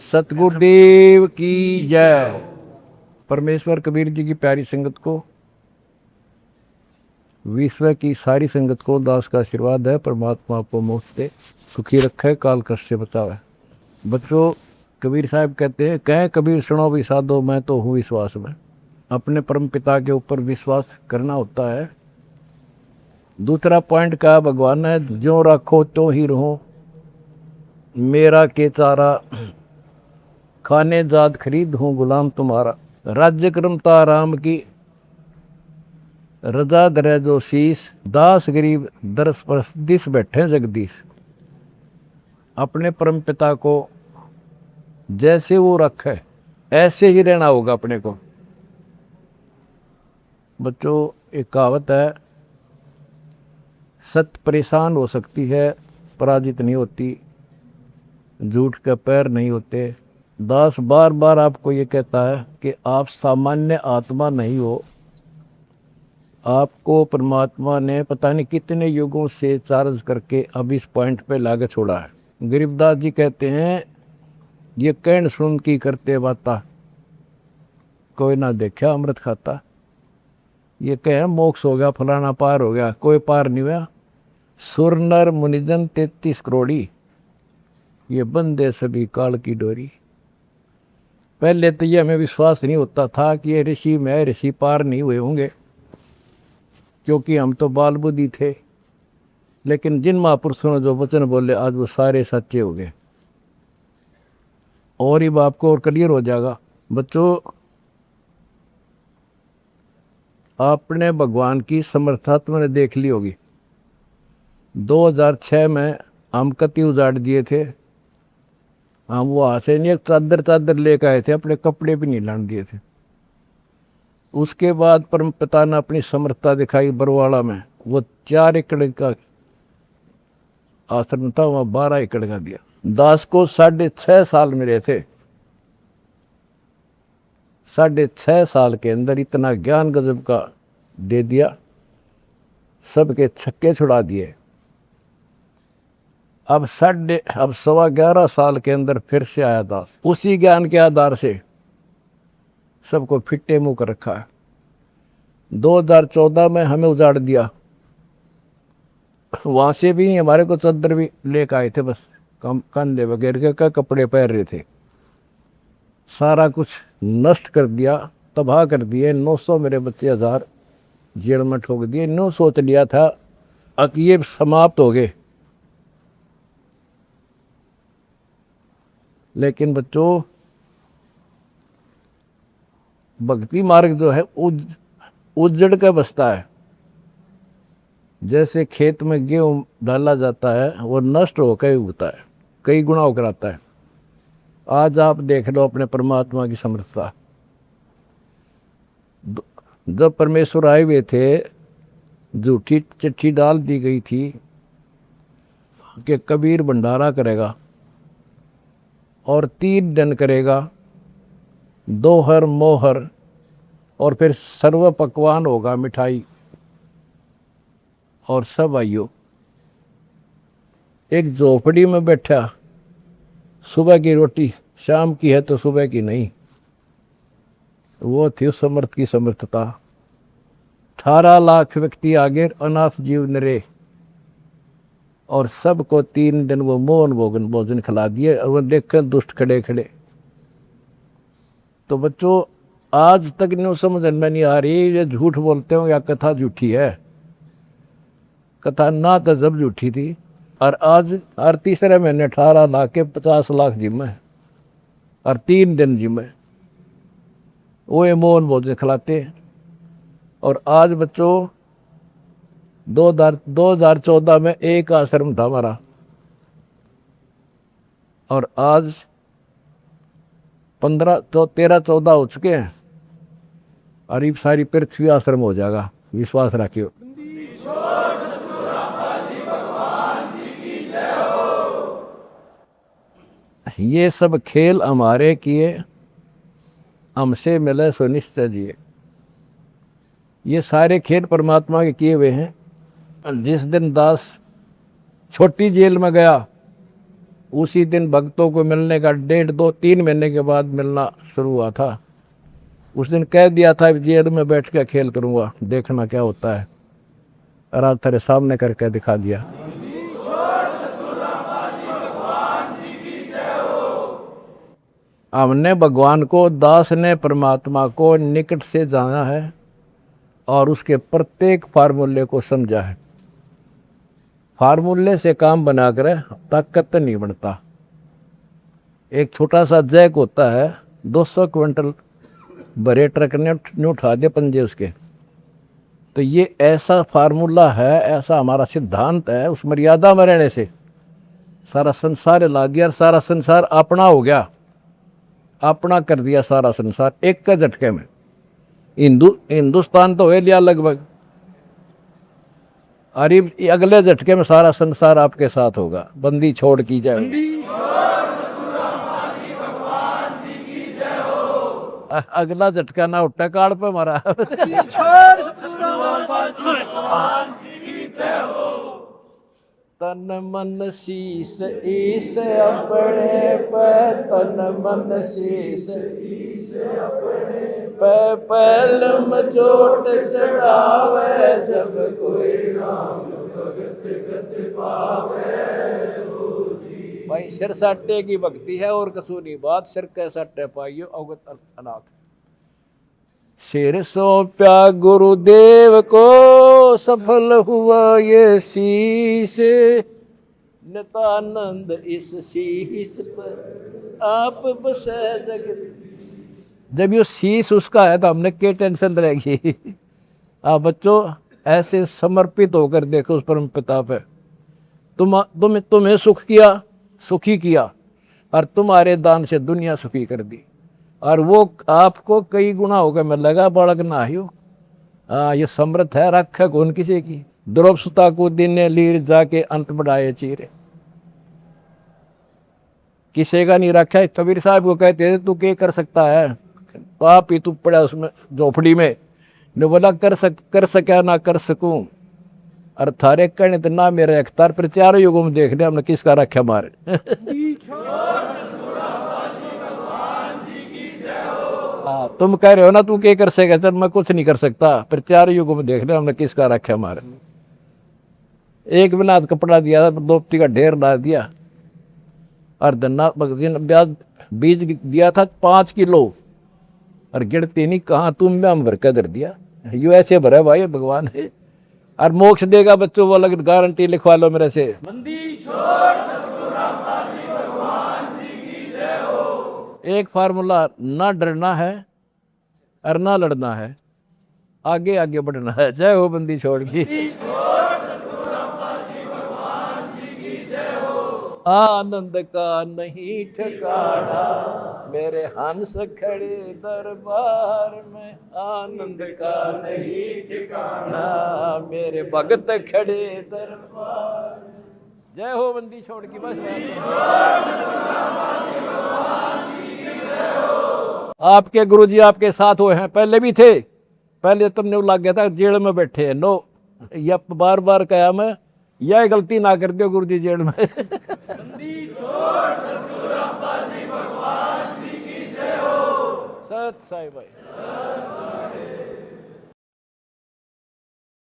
सतगुरुदेव की जय। परमेश्वर कबीर जी की प्यारी संगत को, विश्व की सारी संगत को दास का आशीर्वाद है। परमात्मा आपको मुफ्त दे, सुखी रखे, काल कष्ट से बचावे। बच्चों, कबीर साहब कहते हैं, कह कबीर सुनो भी साधो, मैं तो हूँ विश्वास में। अपने परम पिता के ऊपर विश्वास करना होता है। दूसरा पॉइंट का भगवान है, जो रखो तो ही रहो, मेरा के चारा खाने जात खरीद हूँ गुलाम तुम्हारा। राज्य क्रमता राम की रजा दरे जो शीस, दास गरीब दरस पर दिस बैठे जगदीश। अपने परम पिता को जैसे वो रखे ऐसे ही रहना होगा अपने को। बच्चों, एक कहावत है, सत्य परेशान हो सकती है, पराजित नहीं होती, झूठ के पैर नहीं होते। दास बार बार आपको ये कहता है कि आप सामान्य आत्मा नहीं हो। आपको परमात्मा ने पता नहीं कितने युगों से चार्ज करके अब इस पॉइंट पे लाके छोड़ा है। गरीबदास जी कहते हैं, ये कहन सुन की करते बाता, कोई ना देखा अमृत खाता। ये कहे मोक्ष हो गया, फलाना पार हो गया, कोई पार नहीं हुआ। सुर नर मुनिजन 33 करोड़ी, ये बंदे सभी काल की डोरी। पहले तो ये हमें विश्वास नहीं होता था कि ये ऋषि में ऋषि पार नहीं हुए होंगे, क्योंकि हम तो बाल बुद्धि थे। लेकिन जिन महापुरुषों ने जो वचन बोले, आज वो सारे सच्चे हो गए। और ये बाप को और क्लियर हो जाएगा। बच्चों, आपने भगवान की समर्था तुमने देख ली होगी। 2006 में हम कति उजाड़ दिए थे। हम वहाँ से नहीं, एक चादर लेकर आए थे, अपने कपड़े भी नहीं लाने दिए थे। उसके बाद परम पिता ने अपनी समर्थता दिखाई बरवाड़ा में। वो 4 एकड़ का आश्रम था, वहाँ 12 एकड़ का दिया। दास को 6.5 साल मिले थे। 6.5 साल के अंदर इतना ज्ञान गजब का दे दिया, सबके छक्के छुड़ा दिए। अब 11.25 साल के अंदर फिर से आया दास, उसी ज्ञान के आधार से सबको फिट्टे मुंह कर रखा है। 2014 में हमें उजाड़ दिया, वहां से भी हमारे को चद्दर भी लेकर आए थे, बस कंधे वगैरह के कपड़े पहन रहे थे। सारा कुछ नष्ट कर दिया, तबाह कर दिए। 900 मेरे बच्चे 1000 जेल में ठोक दिए। नो सोच लिया था कि ये समाप्त हो गए, लेकिन बच्चों, भक्ति मार्ग जो है उजड़ के बसता है। जैसे खेत में गेहूं डाला जाता है, वो नष्ट होकर उगता है, कई गुना होकर आता है। आज आप देख लो अपने परमात्मा की समर्थता। जब परमेश्वर आए हुए थे, झूठी चिट्ठी डाल दी गई थी कि कबीर भंडारा करेगा और 3 दिन करेगा, दोहर मोहर, और फिर सर्व पकवान होगा, मिठाई और सब आइयो। एक झोपड़ी में बैठा, सुबह की रोटी शाम की है तो सुबह की नहीं। वो थी उस समर्थ की समर्थता। 18 लाख व्यक्ति आगे, अनाथ जीव नरे, और सबको 3 दिन वो मोहन भोजन खिला दिए। और वो देखकर दुष्ट खड़े खड़े। तो बच्चों, आज तक न्यू समझ में नहीं आ रही, ये झूठ बोलते हो या कथा झूठी है। कथा ना तो जब झूठी थी, और आज हर तीसरे महीने 18 लाख के 50 लाख जिम्मे, और 3 दिन जिम्मे वो ये मोहन भोजन खिलाते। और आज बच्चों, 2014 में एक आश्रम था हमारा, और आज 13-14 हो चुके हैं, और ये सारी पृथ्वी आश्रम हो जाएगा। विश्वास रखियो। ये सब खेल हमारे किए, हमसे मिले सो निश्चय जिए। ये सारे खेल परमात्मा के किए हुए हैं। जिस दिन दास छोटी जेल में गया, उसी दिन भक्तों को मिलने का 1.5-2-3 महीने के बाद मिलना शुरू हुआ था। उस दिन कह दिया था जेल में बैठ के खेल करूँगा, देखना क्या होता है। और आज तेरे सामने करके दिखा दिया। हमने भगवान को, दास ने परमात्मा को निकट से जाना है और उसके प्रत्येक फार्मूले को समझा है। फार्मूले से काम बनाकर ताकत नहीं बनता। एक छोटा सा जैक होता है, 200 क्विंटल भरे ट्रक ने उठा दिए पंजे उसके। तो ये ऐसा फार्मूला है, ऐसा हमारा सिद्धांत है। उस मर्यादा में रहने से सारा संसार ला दिया और सारा संसार अपना हो गया, अपना कर दिया सारा संसार एक का झटके में। हिंदुस्तान तो हो लिया लगभग, और ये अगले झटके में सारा संसार आपके साथ होगा। बंदी छोड़ की जाए। अगला झटका ना उठा काल पे हमारा। तन मन शीस ईस अपने पे, तन मन शीस ईस अपने पे, पहलम चोट चढ़ावे, जब कोई राम भगत गत पावे। भाई सिर साटे की भक्ति है और कसूनी बात, सिर के साटे पाइयो अवगत अनाथ। सिर सौंप्या गुरुदेव को, सफल हुआ ये शीस, नितानंद इस शीस पर आप बसे जगत। जब ये शीस उसका है तो हमने क्या टेंशन रहेगी। आप बच्चों ऐसे समर्पित होकर देखो उस परम पिता पे। तुम्हें सुख किया, सुखी किया, और तुम्हारे दान से दुनिया सुखी कर दी, और वो आपको कई गुना होकर मिलेगा। बड़क ना ही हो, ये समृद्ध है, रख कौन किसी की। द्रौप सुता को दिन लीर जाके अंत बढ़ाए चीरे, किसी का नहीं रखा है। कबीर साहब को कहते थे तू क्या कर सकता है, तो आप ही तू पड़ा उसमें झोपड़ी में। ने बोला कर सका ना कर सकूं, और थारे कहने तो ना मेरे अख्तार पर। चारों युगों में देख रहे हमने किसका रखा मारे। तुम कह रहे हो ना तू क्या कर सकेगा, चल मैं कुछ नहीं कर सकता, पर चारों युगों में देख रहे हमने किसका रखा मारे। एक बिना कपड़ा दिया था, दोपती का ढेर डाल दिया, और धन्ना ब्याज बीज दिया था 5 किलो, और गिरते नहीं कहाँ तुम में हम भर कर दर दिया। यू ऐसे भरा भाई भगवान है, और मोक्ष देगा बच्चों वो अलग गारंटी लिखवा लो मेरे से। एक फार्मूला, ना डरना है और ना लड़ना है, आगे आगे बढ़ना है। जय हो बंदी छोड़ की। आनंद का नहीं ठिकाना, मेरे हंस खड़े दरबार में। आनंद का नहीं ठिकाना, मेरे भगत खड़े दरबार में। जय हो बंदी छोड़ की। बस आपके गुरुजी आपके साथ हुए हैं, पहले भी थे। पहले तुमने लग गया था जेल में बैठे हैं। नो, या बार बार कहा मैं, यह गलती ना कर दो गुरुजी जेल में। सत साई भाई।